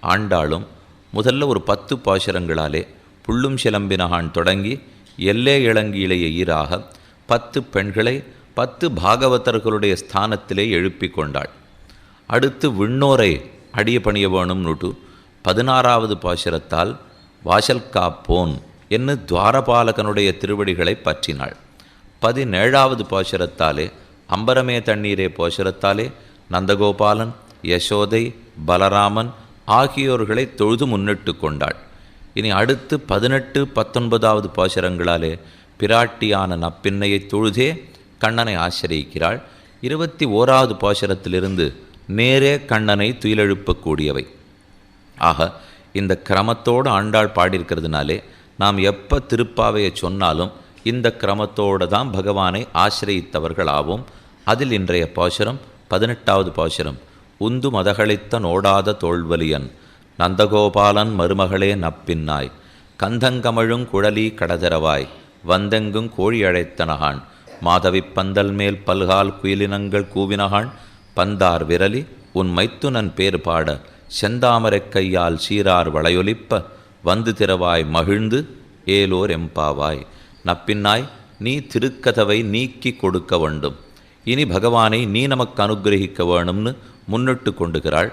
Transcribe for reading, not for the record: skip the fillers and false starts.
ஆண்டாளும் முதல்ல ஒரு 10 பாசுரங்களாலே புள்ளும் சிலம்பினகான் தொடங்கி எல்லே இளங்கியிலேயே ஈராக 10 பெண்களை 10 பாகவதர்களுடைய ஸ்தானத்திலே எழுப்பி கொண்டாள். அடுத்து விண்ணோரை அடிய பணிய வேணும்னுட்டு 16வது பாசுரத்தால் வாசல் காப்போன் என்று துவாரபாலகனுடைய திருவடிகளை பற்றினாள். 17வது பாசுரத்தாலே அம்பரமே தண்ணீரே பாசுரத்தாலே நந்தகோபாலன், யசோதை, பலராமன் ஆகியோர்களை தொழுது முன்னிட்டு கொண்டாள். இனி அடுத்து 18, 19வது பாசுரங்களாலே பிராட்டியான நப்பின்னையை தொழுதே கண்ணனை ஆசிரியிக்கிறாள். 21வது பாசுரத்திலிருந்து நேரே கண்ணனை துயிலெழுப்பக்கூடியவை. ஆக இந்த கிரமத்தோடு ஆண்டாள் பாடியிருக்கிறதுனாலே நாம் எப்போ திருப்பாவையை சொன்னாலும் இந்த கிரமத்தோடு தான் பகவானை ஆசிரியித்தவர்களாகும். அதில் இன்றைய பாசுரம் 18வது பாசுரம். உந்து மதகளித்த நோடாத தோல்வலியன் நந்தகோபாலன் மருமகளே நப்பின்னாய் கந்தங்கமழுங் குழலி கடதரவாய் வந்தெங்கும் கோழி அழைத்தனகான் மாதவி பந்தல் மேல் பல்கால் குயிலினங்கள் கூவினகான் பந்தார் விரலி உன் மைத்துனன் பேர் பாட செந்தாமரைக் கையால் சீரார் வளையொலிப்ப வந்து திறவாய் மகிழ்ந்து ஏலோர் எம்பாவாய். நப்பின்னாய், நீ திருக்கதவை நீக்கி கொடுக்க வேண்டும். இனி பகவானை நீ நமக்கு அனுகிரகிக்க வேணும்னு முன்னிட்டு கொண்டுகிறாள்.